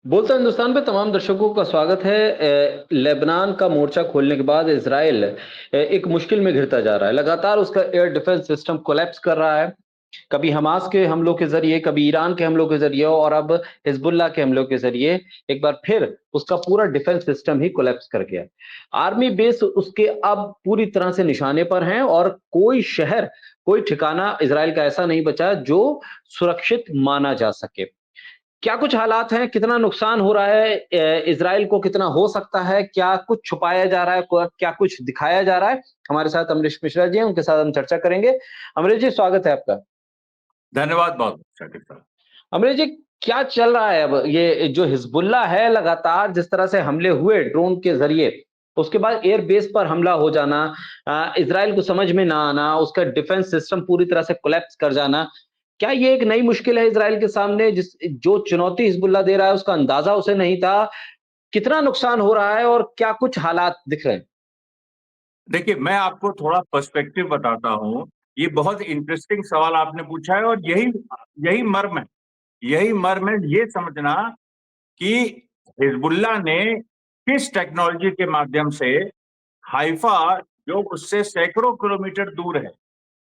बोलता हिंदुस्तान पे तमाम दर्शकों का स्वागत है। लेबनान का मोर्चा खोलने के बाद इज़राइल एक मुश्किल में घिरता जा रहा है। लगातार उसका एयर डिफेंस सिस्टम कोलैप्स कर रहा है। कभी हमास के हमलों के ज़रिए, कभी ईरान के हमलों के ज़रिए और अब हिज़्बुल्लाह के हमलों के ज़रिए एक बार फिर उसका पूरा डिफेंस सिस्टम ही कोलैप्स कर गया। आर्मी बेस उसके अब पूरी तरह से निशाने पर हैं और कोई शहर, कोई ठिकाना इज़राइल का ऐसा नहीं बचा जो सुरक्षित माना जा सके। क्या कुछ हालात हैं? कितना नुकसान हो रहा है? इज़राइल को कितना हो सकता है? क्या कुछ छुपाया जा रहा है? क्या कुछ दिखाया जा रहा है? हमारे साथ अमरीश मिश्रा जी हैं, उनके साथ हम चर्चा करेंगे। अमरीश जी, स्वागत है आपका। धन्यवाद बहुत शाकिर साहब। अमरीश जी, क्या चल रहा है अब? ये जो हिज़्बुल्लाह है, लगातार जिस तरह से हमले हुए ड्रोन के ज़रिए, उसके बाद एयर बेस पर हमला हो जाना, इज़राइल को समझ में ना आना, उसका डिफेंस सिस्टम पूरी तरह से कोलैप्स कर जाना, क्या ये एक नई मुश्किल है इज़राइल के सामने जो चुनौती हिज़्बुल्लाह दे रहा है उसका अंदाज़ा उसे नहीं था? कितना नुकसान हो रहा है और क्या कुछ हालात दिख रहे हैं? देखिए, मैं आपको थोड़ा पर्सपेक्टिव बताता हूँ। ये बहुत इंटरेस्टिंग सवाल आपने पूछा है और यही यही मर्म है। यही मर्म है ये समझना कि हिज़्बुल्लाह ने किस टेक्नोलॉजी के माध्यम से हाइफा, जो उससे सैकड़ों किलोमीटर दूर है,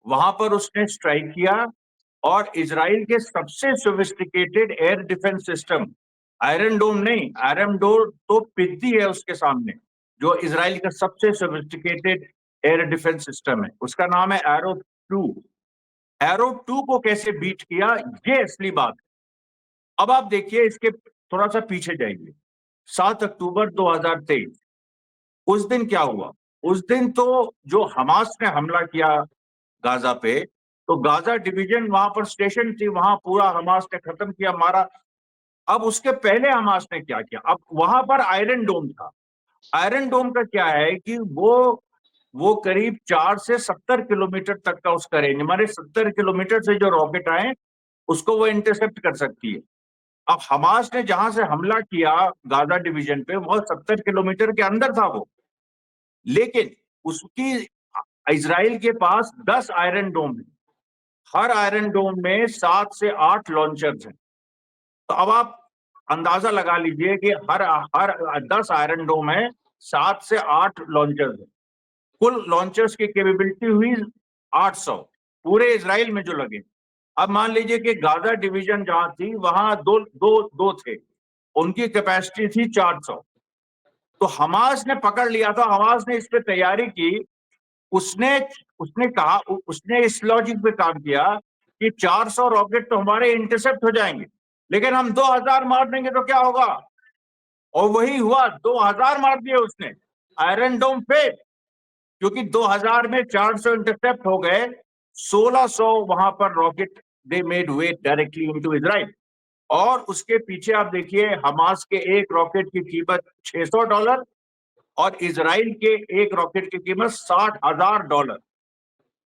वहां पर उसने स्ट्राइक किया और इजराइल के सबसे sophisticated air defence system, iron dome नहीं, आयरन डोम तो पिद्दी है उसके सामने। जो इजराइल का सबसे सोफिस्टिकेटेड एयर डिफेंस सिस्टम है, उसका नाम है एरो 2। एरो 2 को कैसे बीट किया, ये असली बात है। अब आप देखिए, इसके थोड़ा सा पीछे जाइए। 7 अक्टूबर 2023, उस दिन क्या हुआ? उस दिन तो जो हमास ने हमला किया गाजा पे, तो गाजा डिवीजन वहां पर स्टेशन थी, वहां पूरा हमास ने खत्म किया, मारा। अब उसके पहले हमास ने क्या किया? अब वहां पर आयरन डोम था। आयरन डोम का क्या है कि वो करीब 4 से 70 किलोमीटर तक का उसका रेंज, हमारे 70 किलोमीटर से जो रॉकेट आए उसको वो इंटरसेप्ट कर सकती है। अब हमास ने जहां से हमला किया गाजा डिवीजन पे, वो 70 किलोमीटर के अंदर था वो। लेकिन उसकी इजराइल के पास 10 आयरन डोम है। हर आयरन डोम में 7 से 8 लॉन्चर्स हैं। तो अब आप अंदाजा लगा लीजिए कि हर हर 10 आयरन डोम है, 7 से 8 लॉन्चर्स है। कुल लॉन्चर्स की कैपेबिलिटी हुई 800 पूरे इसराइल में जो लगे। अब मान लीजिए कि गाजा डिवीजन जहां थी वहां दो दो दो थे, उनकी कैपेसिटी थी 400। तो हमास ने पकड़ लिया था, हमास ने इस पे तैयारी की। उसने उसने कहा, उसने इस लॉजिक पे काम किया कि 400 रॉकेट तो हमारे इंटरसेप्ट हो जाएंगे, लेकिन हम 2000 मार देंगे तो क्या होगा? और वही हुआ, 2000 मार दिए उसने। आयरन डोम पे, क्योंकि 2000 में 400 इंटरसेप्ट हो गए, 1600 वहां पर rocket they made way directly into Israel. और उसके पीछे आप देखिए, हमास के एक रॉकेट की कीमत $600 और इजराइल के एक रॉकेट की कीमत $60,000।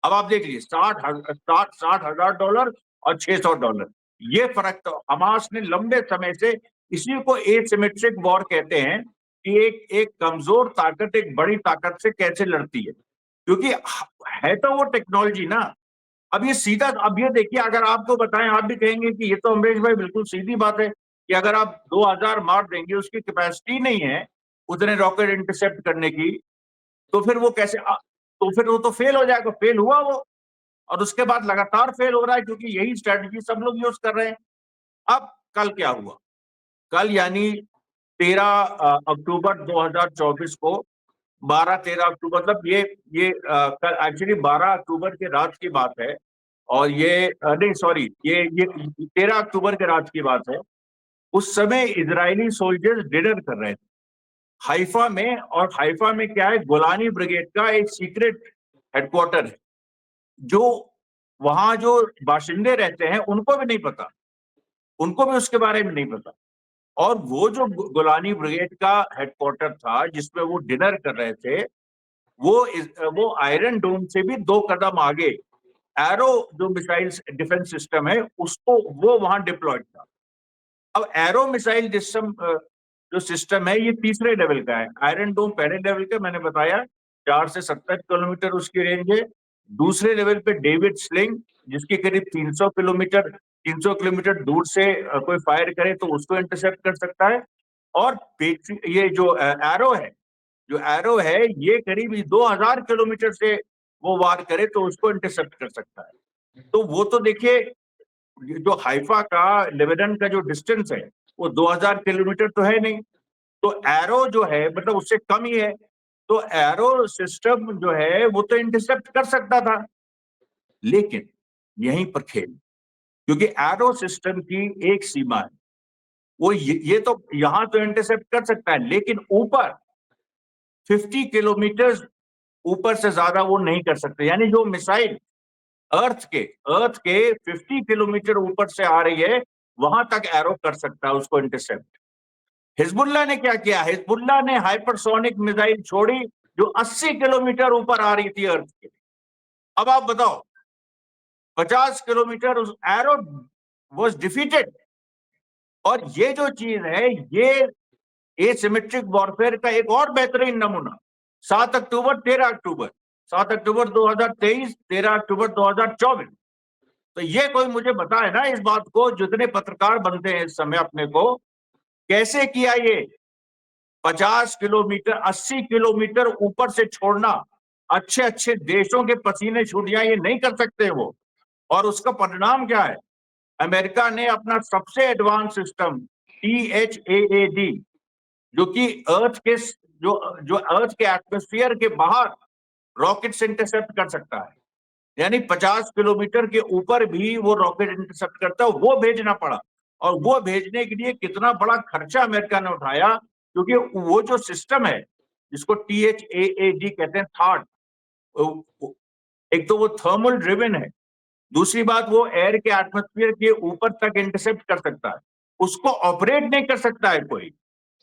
अब आप देख लीजिए, $60,000 और $600, ये फर्क। तो हमास ने लंबे समय से, इसी को एसिमेट्रिक वॉर कहते हैं कि एक एक कमजोर ताकत एक बड़ी ताकत से कैसे लड़ती है, क्योंकि है तो वो टेक्नोलॉजी ना। अब ये सीधा, अब ये देखिए, अगर आपको बताएं, आप भी कहेंगे कि ये तो अमरीश भाई बिल्कुल सीधी बात है कि अगर आप 2000 मार देंगे, उसकी कैपेसिटी नहीं है उतने रॉकेट इंटरसेप्ट करने की, तो फिर वो कैसे तो फिर वो तो फेल हो जाएगा। फेल हुआ वो, और उसके बाद लगातार फेल हो रहा है, क्योंकि यही स्ट्रेटजी सब लोग यूज कर रहे हैं। अब कल क्या हुआ? कल यानी 13 अक्टूबर 2024 को, 12-13 अक्टूबर, मतलब ये कल एक्चुअली 12 अक्टूबर के रात की बात है। और ये नहीं, सॉरी, ये 13 अक्टूबर के रात की बात है। उस समय इजरायली सोल्जर्स डिनर कर रहे थे हाइफा में। और हाइफा में क्या है, गोलानी ब्रिगेड का एक सीक्रेट हेडक्वार्टर है, जो वहां जो बाशिंदे रहते हैं उनको भी नहीं पता, उनको भी उसके बारे में नहीं पता। और वो जो गोलानी ब्रिगेड का हेडक्वार्टर था जिसमें वो डिनर कर रहे थे, वो आयरन डोम से भी 2 कदम आगे एरो, जो मिसाइल डिफेंस सिस्टम है, उसको वो वहां डिप्लॉयड था। अब एरो मिसाइल जो सिस्टम है, ये तीसरे लेवल का है। आयरन डोम पहले लेवल का, मैंने बताया 4 से 70 किलोमीटर उसकी रेंज है। दूसरे लेवल पे डेविड स्लिंग, जिसकी करीब 300 किलोमीटर 300 किलोमीटर दूर से कोई फायर करे तो उसको इंटरसेप्ट कर सकता है। और ये जो एरो है ये करीब 2000 किलोमीटर से वो वार करे तो उसको इंटरसेप्ट कर सकता है। तो वो तो देखिए, जो हाइफा का लेबनान का जो डिस्टेंस है वो 2000 किलोमीटर तो है नहीं, तो एरो जो है मतलब उससे कम ही है। तो एरो सिस्टम जो है वो तो इंटरसेप्ट कर सकता था, लेकिन यहीं पर खेल, क्योंकि एरो सिस्टम की एक सीमा है, वो ये तो यहां तो इंटरसेप्ट कर सकता है, लेकिन ऊपर 50 किलोमीटर ऊपर से ज्यादा वो नहीं कर सकते। यानी जो मिसाइल अर्थ के 50 किलोमीटर ऊपर से आ रही है वहां तक एरो कर सकता है उसको इंटरसेप्ट। हिजबुल्लाह ने क्या किया? हिजबुल्लाह ने हाइपरसोनिक मिसाइल छोड़ी जो 80 किलोमीटर ऊपर आ रही थी अर्थ के। अब आप बताओ, 50 किलोमीटर उस एरो वाज डिफीटेड। और ये जो चीज है ये एसिमेट्रिक वॉरफेयर का एक और बेहतरीन नमूना 7 अक्टूबर 13 अक्टूबर 7 अक्टूबर 2023, 13 अक्टूबर 2024। तो ये कोई मुझे बताए ना इस बात को, जितने पत्रकार बनते हैं इस समय अपने को, कैसे किया ये 50 किलोमीटर 80 किलोमीटर ऊपर से छोड़ना? अच्छे अच्छे देशों के पसीने छूट जाए, ये नहीं कर सकते वो। और उसका परिणाम क्या है? अमेरिका ने अपना सबसे एडवांस सिस्टम THAAD, जो कि अर्थ के एटमॉस्फेयर के बाहर रॉकेट से इंटरसेप्ट कर सकता है, यानी 50 किलोमीटर के ऊपर भी वो रॉकेट इंटरसेप्ट करता है, वो भेजना पड़ा। और वो भेजने के लिए कितना बड़ा खर्चा अमेरिका ने उठाया, क्योंकि वो जो सिस्टम है जिसको THAAD कहते हैं, थर्ड, एक तो वो थर्मल ड्रिवन है, दूसरी बात वो एयर के एटमॉस्फेयर के ऊपर तक इंटरसेप्ट कर सकता है, उसको ऑपरेट नहीं कर सकता है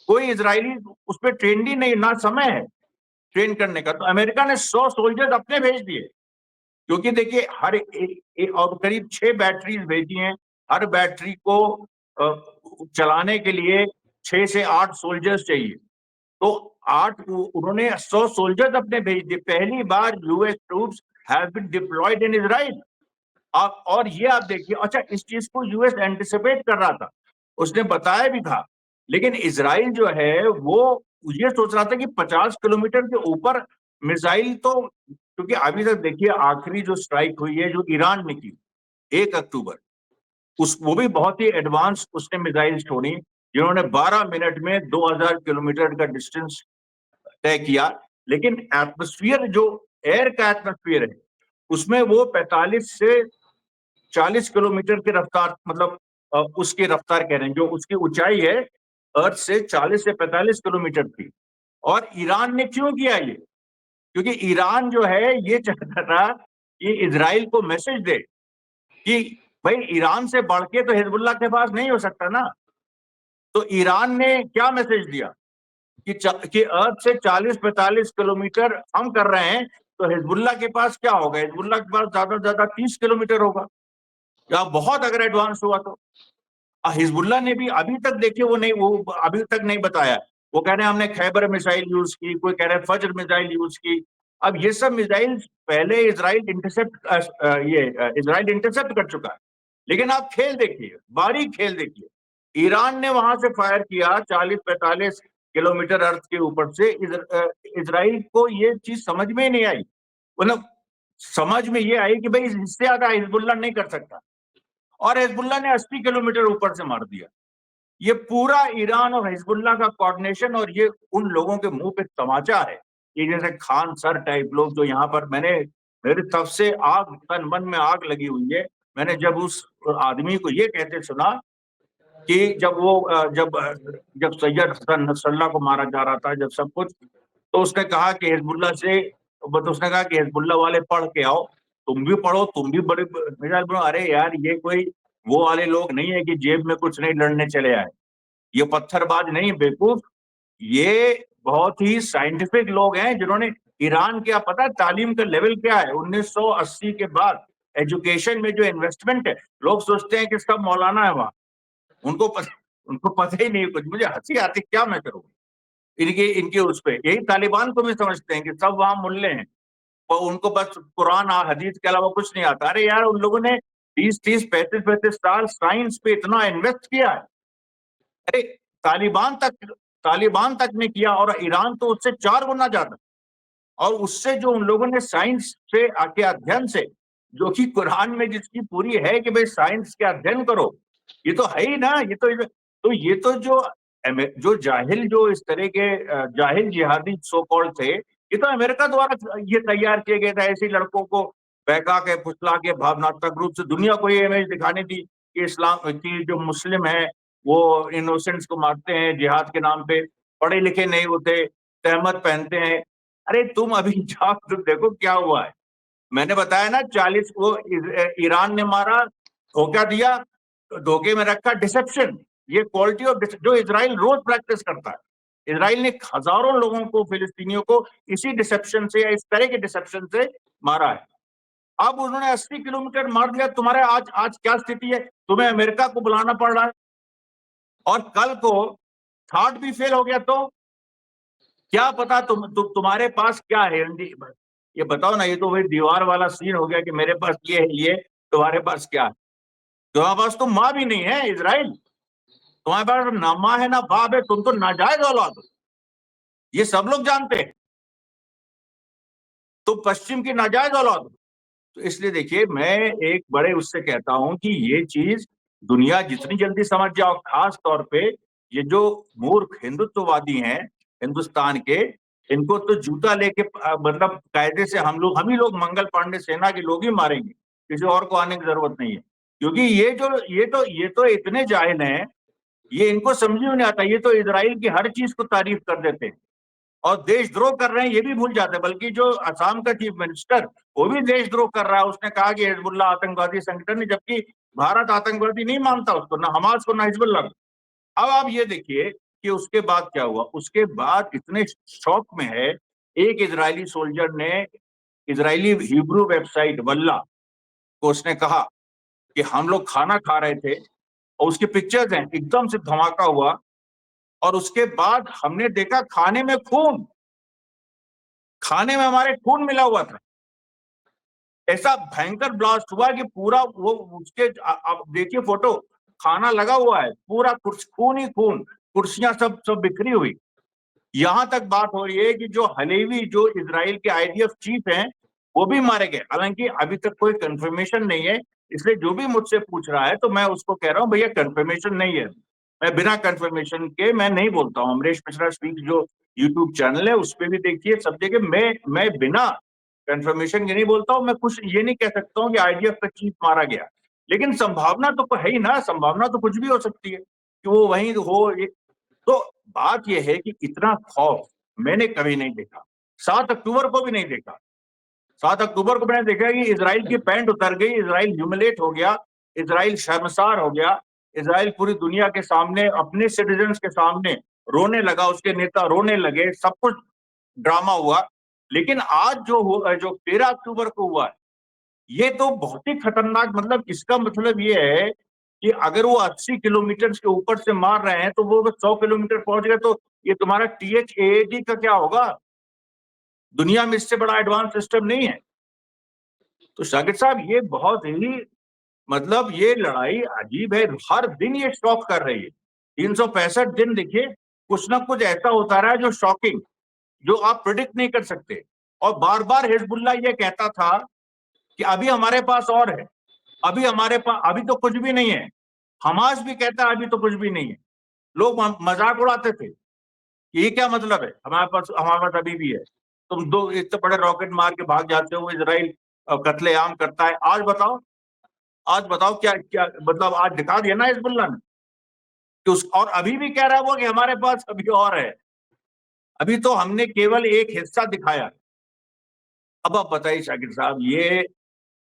कोई इजरायली उस पर ट्रेंड ही नहीं, ना समय है ट्रेन करने का। तो अमेरिका ने 100 सोल्जर्स अपने भेज दिए, क्योंकि देखिए हर और करीब 6 बैटरीज भेजी हैं। हर बैटरी को चलाने के लिए 6 से 8 सोल्जर्स चाहिए, तो 8 उन्होंने 100 सोल्जर्स अपने भेज दिए। पहली बार US troops have been deployed in Israel. आप और ये आप देखिए, अच्छा इस चीज को यूएस एंटिसिपेट कर रहा था, उसने बताया भी था, लेकिन इजराइल जो है वो ये सोच रहा था कि 50 किलोमीटर के ऊपर मिसाइल तो, क्योंकि अभी तक देखिए आखिरी जो स्ट्राइक हुई है जो ईरान ने की 1 अक्टूबर, वो भी बहुत ही एडवांस उसने मिसाइल छोड़ी, जिन्होंने 12 मिनट में 2000 किलोमीटर का डिस्टेंस तय किया। लेकिन एटमोस्फियर जो एयर का एटमोस्फियर है उसमें वो 45 से 40 किलोमीटर की रफ्तार, मतलब उसकी रफ्तार कह रहे हैं, जो उसकी ऊंचाई है अर्थ से 40 से 45 किलोमीटर थी। और ईरान ने क्यों किया ये? क्योंकि ईरान जो है ये चाहता था कि इजराइल को मैसेज दे कि भाई ईरान से बढ़ के तो हिजबुल्लाह के पास नहीं हो सकता ना। तो ईरान ने क्या मैसेज दिया कि अर्थ से 40-45 किलोमीटर हम कर रहे हैं, तो हिजबुल्लाह के पास क्या होगा? हिजबुल्लाह के पास ज्यादा से ज्यादा 30 किलोमीटर होगा, या बहुत अगर एडवांस हुआ तो। हिजबुल्लाह ने भी अभी तक देखिए वो अभी तक नहीं बताया। वो कह रहे हैं हमने खैबर मिसाइल यूज की, कोई कह रहे हैं फज्र मिसाइल यूज की। अब ये सब मिसाइल पहले इजराइल इंटरसेप्ट कर चुका है। लेकिन आप खेल देखिए, बारीक खेल देखिए, ईरान ने वहां से फायर किया 40-45 किलोमीटर अर्थ के ऊपर से। इजराइल को ये चीज समझ में नहीं आई, मतलब समझ में ये आई कि भाई इससे ज्यादा हिजबुल्लाह नहीं कर सकता, और हिजबुल्लाह ने 80 किलोमीटर ऊपर से मार दिया। ये पूरा ईरान और हिजबुल्लाह का कोऑर्डिनेशन, और ये उन लोगों के मुंह पे तमाचा है, ये जैसे खान सर टाइप लोग जो यहाँ पर, मेरे तब से आग, तन मन में आग लगी हुई है। मैंने जब उस आदमी को ये कहते सुना कि जब सैयद हसन नसरल्लाह को मारा जा रहा था, जब सब कुछ, तो उसने कहा कि हिजबुल्लाह वाले पढ़ के आओ, तुम भी पढ़ो, तुम भी बड़े मिसाइल बनो। अरे यार ये कोई वो वाले लोग नहीं है कि जेब में कुछ नहीं लड़ने चले आए, ये पत्थरबाज नहीं बेवकूफ, ये बहुत ही साइंटिफिक लोग हैं जिन्होंने ईरान क्या पता है तालीम का लेवल क्या है। 1980 के बाद एजुकेशन में जो इन्वेस्टमेंट है, लोग सोचते हैं कि सब मौलाना है वहां, उनको पता ही नहीं कुछ। मुझे हंसी आती, क्या मैं करूँ इनके उस पे। यही तालिबान को भी समझते हैं कि सब वहां मुल्ले हैं और उनको बस कुरान और हदीस के अलावा कुछ नहीं आता। अरे यार उन लोगों ने 30-30, 35-35 साल साइंस पे इतना इन्वेस्ट किया है। अरे तालिबान तक ने किया, और ईरान तो उससे 4 गुना ज्यादा। और उससे जो उन लोगों ने साइंस से आके अध्ययन से, जो कि कुरान में जिसकी पूरी है कि भाई साइंस के अध्ययन करो, ये तो है ही ना। ये तो जो जाहिल, जो इस तरह के जाहिल जिहादी सो कॉल्ड थे, ये तो अमेरिका द्वारा ये तैयार किए गए थे, ऐसे लड़कों को बहका के, फुसला के, भावनात्मक रूप से दुनिया को ये इमेज दिखाने थी कि इस्लाम की जो मुस्लिम है वो इनोसेंट्स को मारते हैं जिहाद के नाम पे, पढ़े लिखे नहीं होते, तहमत पहनते हैं। अरे तुम अभी जाओ तो देखो क्या हुआ है। मैंने बताया ना 40 को ईरान ने मारा, धोखा दिया, धोखे में रखा, डिसेप्शन। ये क्वालिटी ऑफ जो इजराइल रोज प्रैक्टिस करता है। इजराइल ने हजारों लोगों को, फिलिस्तीनियों को इसी डिसेप्शन से या इस तरह के डिसेप्शन से मारा है। अब उन्होंने 80 किलोमीटर मार दिया। तुम्हारे आज क्या स्थिति है? तुम्हें अमेरिका को बुलाना पड़ रहा है, और कल को थर्ड भी फेल हो गया तो क्या पता तुम्हारे पास क्या है। ये बताओ ना, ये तो वही दीवार वाला सीन हो गया कि मेरे पास ये है, ये तुम्हारे पास क्या है? तुम्हारे पास तो माँ भी नहीं है इजराइल, तुम्हारे पास ना माँ है ना बाप है, तुम तो नाजायज औलाद हो, ये सब लोग जानते हैं। तो पश्चिम की नाजायज औलाद हो। तो इसलिए देखिए, मैं एक बड़े उससे कहता हूं कि ये चीज दुनिया जितनी जल्दी समझ जाओ, खास तौर पे ये जो मूर्ख हिंदुत्ववादी हैं हिंदुस्तान के, इनको तो जूता लेके मतलब कायदे से हम ही लोग मंगल पांडे सेना के लोग ही मारेंगे, किसी और को आने की जरूरत नहीं है। क्योंकि ये तो इतने जाहिल हैं, ये इनको समझ में नहीं आता। ये तो इजराइल की हर चीज को तारीफ कर देते हैं और देशद्रोह कर रहे हैं ये भी भूल जाते हैं। बल्कि जो असम का चीफ मिनिस्टर, वो भी देशद्रोह कर रहा है। उसने कहा कि हिजबुल्ला आतंकवादी संगठन है, जबकि भारत आतंकवादी नहीं मानता उसको, ना हमास को, ना हिजबुल्ला को। अब आप ये देखिए कि उसके बाद क्या हुआ। उसके बाद इतने शौक में है, एक इजरायली सोल्जर ने इजरायली हिब्रू वेबसाइट वल्ला को उसने कहा कि हम लोग खाना खा रहे थे और उसकी पिक्चर्स हैं, एकदम से धमाका हुआ और उसके बाद हमने देखा खाने में खून, खाने में हमारे खून मिला हुआ था। ऐसा भयंकर ब्लास्ट हुआ कि पूरा वो उसके, आप देखिए फोटो, खाना लगा हुआ है पूरा, खून ही खून, कुर्सियां सब सब बिखरी हुई। यहां तक बात हो रही है कि जो हलेवी, जो इजराइल के आईडीएफ चीफ हैं, वो भी मारे गए। हालांकि अभी तक कोई कंफर्मेशन नहीं है, इसलिए जो भी मुझसे पूछ रहा है तो मैं उसको कह रहा हूँ भैया कंफर्मेशन नहीं है। मैं बिना कंफर्मेशन के मैं नहीं बोलता हूँ। अमरीश मिश्रा स्पीक जो यूट्यूब चैनल है उस पर भी देखिए, सब जगह मैं बिना कंफर्मेशन के नहीं बोलता हूँ। मैं कुछ ये नहीं कह सकता हूँ कि आईडीएफ का चीफ मारा गया, लेकिन संभावना तो है ही ना, संभावना तो कुछ भी हो सकती है कि वो वहीं हो। तो बात यह है कि इतना खौफ मैंने कभी नहीं देखा, 7 अक्टूबर को भी नहीं देखा। 7 अक्टूबर को मैंने देखा कि इजराइल की पैंट उतर गई, इजराइल ह्यूमिलेट हो गया, इजराइल शर्मसार हो गया, इजराइल पूरी दुनिया के सामने, अपने सिटीजन्स के सामने रोने लगा, उसके नेता रोने लगे, सब कुछ ड्रामा हुआ। लेकिन आज जो 13 अक्टूबर को हुआ है, ये तो बहुत ही खतरनाक। मतलब इसका मतलब ये है कि अगर वो 80 किलोमीटर के ऊपर से मार रहे हैं तो वो 100 किलोमीटर पहुंच गए तो ये तुम्हारा THAAD का क्या होगा? दुनिया में इससे बड़ा एडवांस सिस्टम नहीं है। तो शाकिर साहब, ये बहुत ही, मतलब ये लड़ाई अजीब है। हर दिन ये शॉक कर रही है। 365 दिन देखिए, कुछ ना कुछ ऐसा होता रहा है जो शॉकिंग, जो आप प्रिडिक्ट नहीं कर सकते। और बार बार हिजबुल्लाह ये कहता था कि अभी हमारे पास और है, अभी हमारे पास, अभी तो कुछ भी नहीं है। हमास भी कहता है अभी तो कुछ भी नहीं है। लोग मजाक उड़ाते थे, ये क्या मतलब है, हमारे पास अभी भी है। तुम दो इतने बड़े रॉकेट मार के भाग जाते हो, इजराइल कत्लेआम करता है। आज बताओ क्या क्या मतलब, आज दिखा दिया ना हिजबुल्लाह ने कि और अभी भी कह रहा है वो कि हमारे पास अभी और है। अभी तो हमने केवल एक हिस्सा दिखाया। अब आप बताइए शाकिर साहब,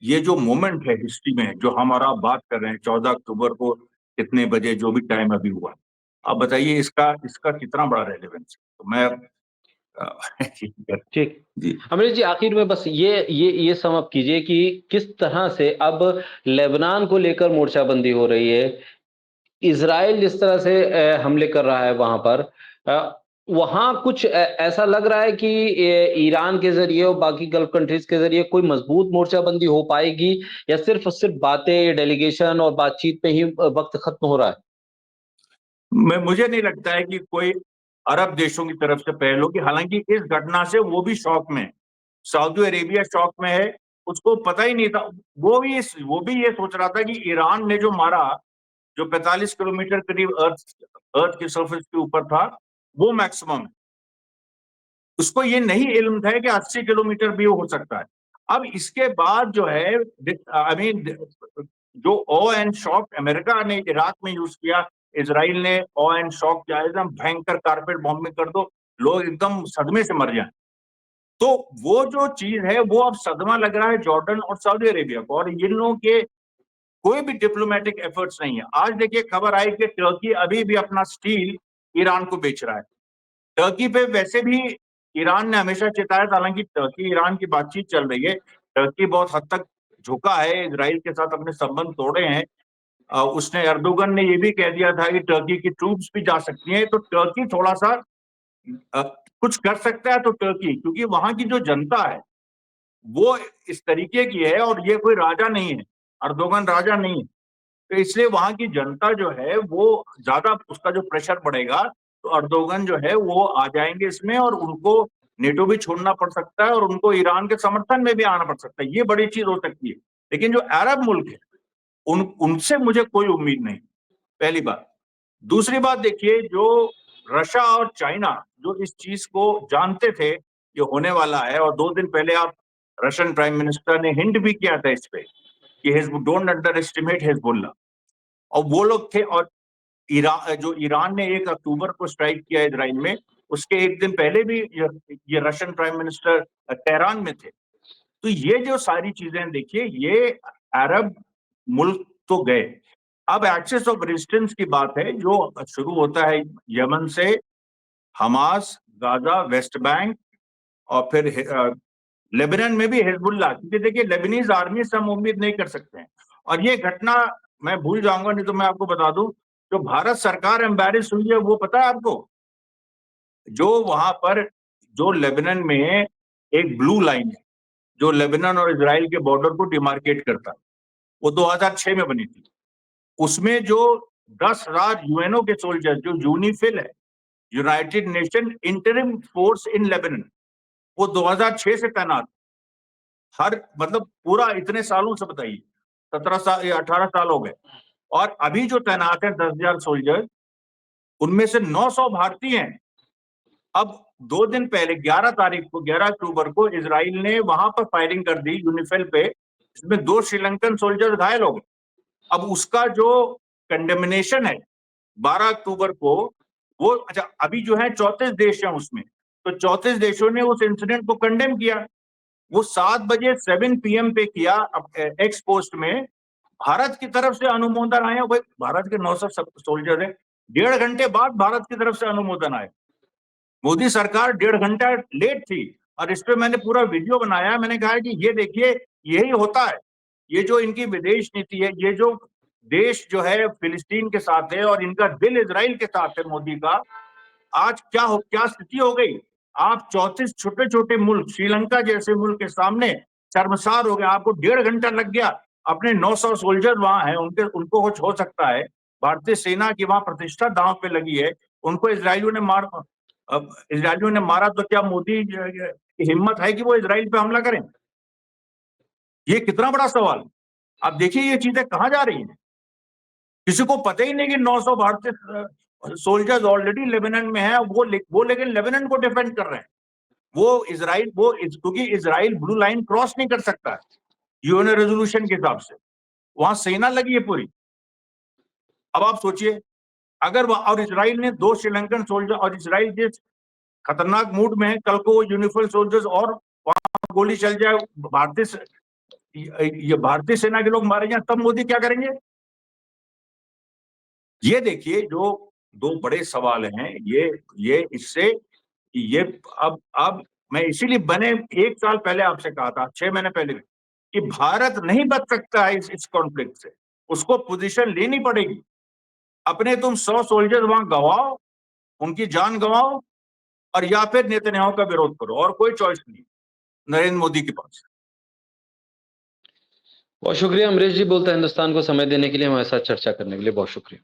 ये जो मोमेंट है हिस्ट्री में जो हमारा बात कर रहे हैं, 14 अक्टूबर को कितने बजे, जो भी टाइम अभी हुआ, आप बताइए इसका इसका कितना बड़ा रेलेवेंस है। तो मैं ठीक। जी अमरीश जी, आखिर में बस ये सम अप कीजिए कि किस तरह से अब लेबनान को लेकर मोर्चाबंदी हो रही है। इज़राइल जिस तरह से हमले कर रहा है वहाँ पर, वहाँ कुछ ऐसा लग रहा है कि ईरान के ज़रिए और बाकी गल्फ़ कंट्रीज़ के ज़रिए कोई मज़बूत मोर्चाबंदी हो पाएगी या सिर्फ़ और सिर्फ़ बातें, डेलीगेशन और बातचीत पे ही वक़्त ख़त्म हो रहा है? मुझे नहीं लगता है कि कोई अरब देशों की तरफ से पहल होगी, हालांकि इस घटना से वो भी शॉक में है। सऊदी अरेबिया शॉक में है, उसको पता ही नहीं था। वो भी ये सोच रहा था कि ईरान ने जो मारा, जो 45 किलोमीटर करीब अर्थ अर्थ की सरफेस के ऊपर था, वो मैक्सिमम है। उसको ये नहीं इल्म था कि 80 किलोमीटर भी हो सकता है। अब इसके बाद जो है, आई मीन, जो ओ एंड शॉक अमेरिका ने इराक में यूज किया, इसराइल ने ओ एंड शॉक किया, एकदम भयंकर कारपेट बॉम्बिंग कर दो, लोग एकदम सदमे से मर जाएं। तो वो जो चीज है, वो अब सदमा लग रहा है जॉर्डन और सऊदी अरेबिया को, और इन लोगों के कोई भी डिप्लोमेटिक एफर्ट्स नहीं है। आज देखिए खबर आई कि टर्की अभी भी अपना स्टील ईरान को बेच रहा है। टर्की पे वैसे भी ईरान ने हमेशा चेताया था, हालांकि टर्की ईरान की बातचीत चल रही है, टर्की बहुत हद तक झुका है, इजराइल के साथ अपने संबंध तोड़े हैं। उसने, एर्दोगन ने ये भी कह दिया था कि टर्की की ट्रूप्स भी जा सकती हैं, तो टर्की थोड़ा सा कुछ कर सकता है। तो टर्की, क्योंकि वहां की जो जनता है वो इस तरीके की है, और ये कोई राजा नहीं है, एर्दोगन राजा नहीं है, तो इसलिए वहां की जनता जो है वो ज्यादा, उसका जो प्रेशर बढ़ेगा, तो अर्दोगन जो है वो आ जाएंगे इसमें, और उनको नेटो भी छोड़ना पड़ सकता है, और उनको ईरान के समर्थन में भी आना पड़ सकता है। ये बड़ी चीज हो सकती है। लेकिन जो अरब मुल्क है, उनसे मुझे कोई उम्मीद नहीं, पहली बात। दूसरी बात देखिए, जो रशिया और चाइना जो इस चीज को जानते थे ये होने वाला है, और 2 दिन पहले आप रशियन प्राइम मिनिस्टर ने हिंट भी किया था इस पे कि डोंट अंडर एस्टिमेट हिजबुल्लाह, और वो लोग थे। और ईरान ने 1 अक्टूबर को स्ट्राइक किया इजराइल में, उसके एक दिन पहले भी ये रशियन प्राइम मिनिस्टर तेहरान में थे। तो ये जो सारी चीजें देखिए, ये अरब मुल्क तो गए। अब एक्सेस ऑफ रेजिस्टेंस की बात है, जो शुरू होता है यमन से, हमास, गाजा, वेस्ट बैंक, और फिर लेबनान में भी हिजबुल्लाह, क्योंकि देखिए लेबनीज आर्मी से हम उम्मीद नहीं कर सकते हैं। और ये घटना मैं भूल जाऊंगा, नहीं तो मैं आपको बता दूं, जो भारत सरकार एम्बेरस हुई है, वो पता है आपको? जो वहां पर, जो लेबनान में एक ब्लू लाइन है, जो लेबनान और इजराइल के बॉर्डर को डिमार्केट करता है, वो 2006 में बनी थी। उसमें जो 10,000 यूएनओ के सोल्जर, जो यूनिफिल है, United nation interim force in Lebanon, वो 2006 से तैनात, हर मतलब पूरा इतने सालों से, बताइए 17 साल या 18 साल हो गए। और अभी जो तैनात है 10,000 सोल्जर, उनमें से 900 भारतीय हैं। अब 2 दिन पहले 11 अक्टूबर को इसराइल ने वहां पर फायरिंग कर दी यूनिफिल पे, इसमें 2 श्रीलंकन सोल्जर घायल हो गए। अब उसका जो कंडेमिनेशन है 12 अक्टूबर को, वो, अच्छा, अभी जो है 34 देश हैं उसमें, तो 34 देशों ने उस इंसिडेंट को कंडेम किया। वो 7 बजे 7 PM पे किया एक्स पोस्ट में। भारत की तरफ से अनुमोदन आया, भाई भारत के 900 सोल्जर है, 1.5 घंटे बाद भारत की तरफ से अनुमोदन आया। मोदी सरकार 1.5 घंटा लेट थी, और इस पे मैंने पूरा वीडियो बनाया। मैंने कहा कि ये देखिए, यही होता है, ये जो इनकी विदेश नीति है, ये जो देश जो है फिलिस्तीन के साथ है और इनका दिल इजराइल के साथ है मोदी का, आज क्या स्थिति हो गई। आप 34 छोटे छोटे मुल्क, श्रीलंका जैसे मुल्क के सामने शर्मसार हो गए। आपको 1.5 घंटा लग गया, अपने 900 सोल्जर वहां हैं, उनको कुछ हो सकता है, भारतीय सेना की वहां प्रतिष्ठा दांव पे लगी है, उनको इसराइलियों ने मारा, तो क्या मोदी की हिम्मत है कि वो इसराइल पे हमला करें? ये कितना बड़ा सवाल। आप देखिए ये चीजें कहां जा रही हैं। किसी को पता ही नहीं कि 900 भारतीय सोल्जर्स ऑलरेडी लेबनान में है, वो लेकिन लेबनान को डिफेंड कर रहे हैं। क्योंकि इसराइल ब्लू लाइन क्रॉस नहीं कर सकता है यूएन रेजोल्यूशन के हिसाब से, वहां सेना लगी है पूरी। अब आप सोचिए, अगर और इसराइल ने 2 श्रीलंकन सोल्जर, और इसराइल जिस खतरनाक मूड में है, कल को यूनिफॉर्म सोल्जर्स और वहां गोली चल जाए, ये भारतीय सेना के लोग मारे जाए, तब मोदी क्या करेंगे? ये देखिए जो 2 बड़े सवाल हैं, ये इससे, ये अब मैं इसीलिए मैंने 1 साल पहले आपसे कहा था, 6 महीने पहले, कि भारत नहीं बच सकता है इस कॉन्फ्लिक्ट से, उसको पोजीशन लेनी पड़ेगी। अपने तुम 100 सोल्जर वहां गवाओ, उनकी जान गवाओ, और या फिर नेतन्याहू का विरोध करो, और कोई चॉइस नहीं नरेंद्र मोदी के पास। बहुत शुक्रिया अमरीश जी, बोलता हिंदुस्तान को समय देने के लिए, हमारे साथ चर्चा करने के लिए बहुत शुक्रिया।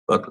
बहुत